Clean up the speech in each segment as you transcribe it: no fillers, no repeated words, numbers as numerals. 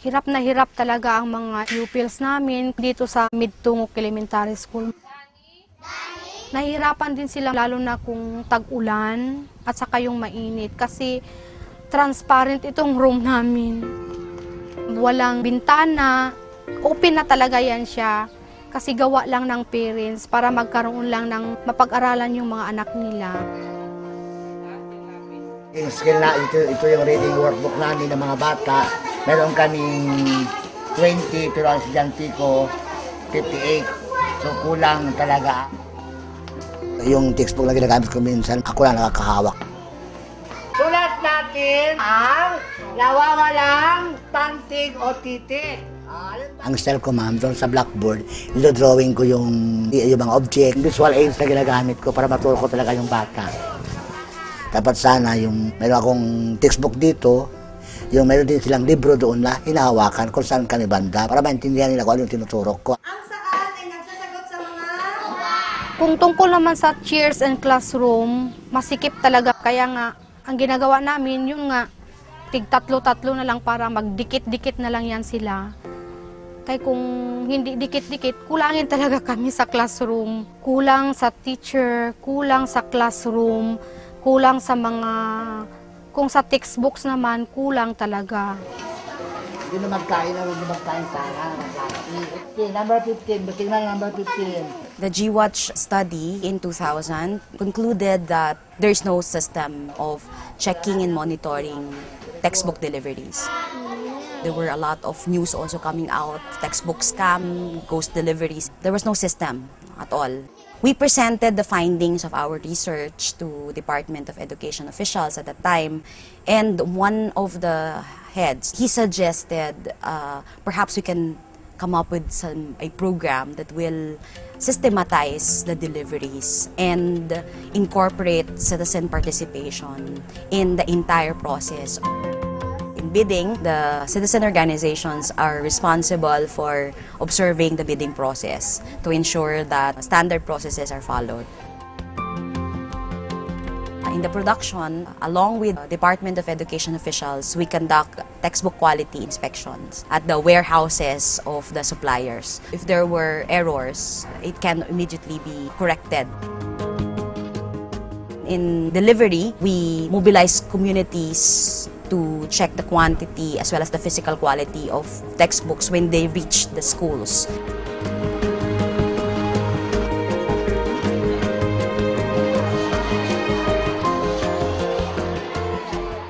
Hirap na hirap talaga ang mga pupils namin dito sa Midtungok Elementary School. Nahihirapan din sila lalo na kung tag-ulan at saka yung mainit kasi transparent itong room namin. Walang bintana, open na talaga yan siya kasi gawa lang ng parents para magkaroon lang ng mapag-aralan yung mga anak nila. Yung skill na ito yung reading workbook namin ng mga bata. Meron kaming 20 pero ang estudyante ko 58. So kulang talaga. Yung textbook na ginagamit ko minsan, ako lang nakakahawak. Sulat natin ang lawawalang tantig o titik. Ang style ko, ma'am, doon sa blackboard, drawing ko yung mga object, visual aids na ginagamit ko para maturo ko talaga yung bata. Dapat sana yung meron akong textbook dito, yung meron din silang libro doon na hinahawakan kung saan kami banda para maintindihan nila kung ano yung tinuturo ko. Ang saan ay nagsasagot sa mga... Kung tungkol naman sa chairs and classroom, masikip talaga. Kaya nga, ang ginagawa namin, yun nga, tig-tatlo-tatlo na lang para magdikit-dikit na lang yan sila. Kaya kung hindi dikit-dikit, kulangin talaga kami sa classroom. Kulang sa teacher, kulang sa classroom, kulang sa mga... Kung sa textbooks naman, kulang talaga. Hindi na magkain sana. Okay, number 15. Tingnan number 15. The GWatch study in 2000 concluded that there's no system of checking and monitoring textbook deliveries. There were a lot of news also coming out, textbook scam, ghost deliveries. There was no system at all. We presented the findings of our research to Department of Education officials at that time, and one of the heads, he suggested perhaps we can come up with a program that will systematize the deliveries and incorporate citizen participation in the entire process. In bidding, the citizen organizations are responsible for observing the bidding process to ensure that standard processes are followed. In the production, along with Department of Education officials, we conduct textbook quality inspections at the warehouses of the suppliers. If there were errors, it can immediately be corrected. In delivery, we mobilize communities to check the quantity as well as the physical quality of textbooks when they reach the schools.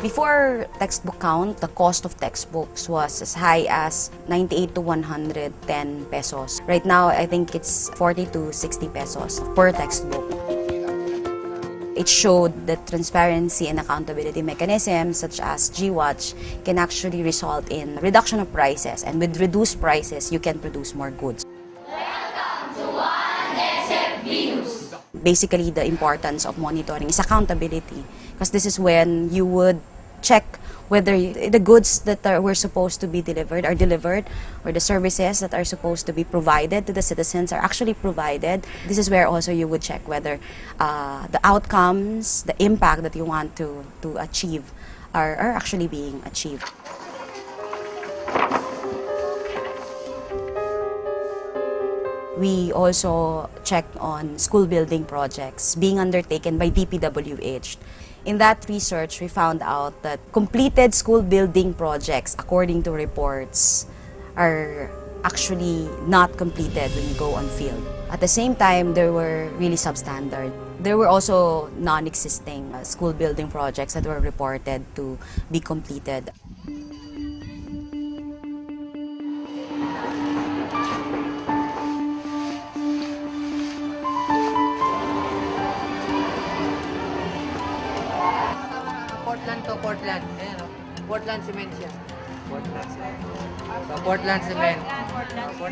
Before textbook count, the cost of textbooks was as high as 98 to 110 pesos. Right now, I think it's 40 to 60 pesos per textbook. It showed that transparency and accountability mechanisms such as GWatch can actually result in reduction of prices, and with reduced prices, you can produce more goods. Welcome to 1SF News! Basically, the importance of monitoring is accountability, because this is when you would check whether the goods that were supposed to be delivered are delivered, or the services that are supposed to be provided to the citizens are actually provided. This is where also you would check whether the outcomes, the impact that you want to achieve are actually being achieved. We also checked on school building projects being undertaken by DPWH. In that research, we found out that completed school building projects, according to reports, are actually not completed when you go on field. At the same time, there were really substandard. There were also non-existing school building projects that were reported to be completed. Portland. Ayan o. Portland Cement siya. Portland Cement.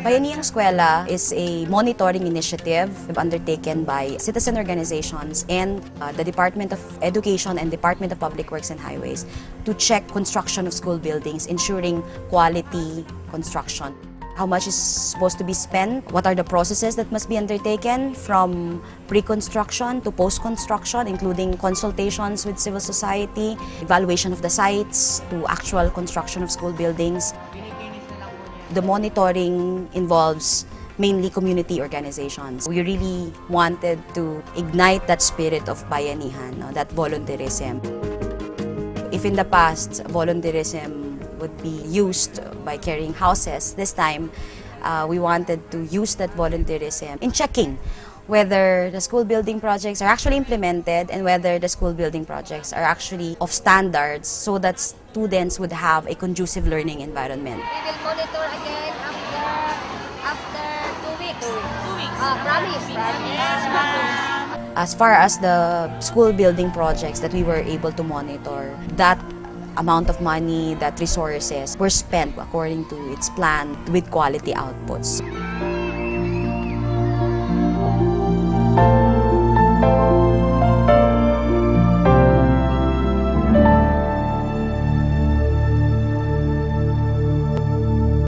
Bayanihan Eskwela is a monitoring initiative undertaken by citizen organizations and the Department of Education and Department of Public Works and Highways to check construction of school buildings, ensuring quality construction. How much is supposed to be spent, what are the processes that must be undertaken from pre-construction to post-construction, including consultations with civil society, evaluation of the sites to actual construction of school buildings. The monitoring involves mainly community organizations. We really wanted to ignite that spirit of bayanihan, no, that volunteerism. If in the past, volunteerism would be used by carrying houses, this time we wanted to use that volunteerism in checking whether the school building projects are actually implemented and whether the school building projects are actually of standards so that students would have a conducive learning environment. We will monitor again after 2 weeks. 2 weeks. Promise. As far as the school building projects that we were able to monitor, that amount of money, that resources were spent according to its plan with quality outputs.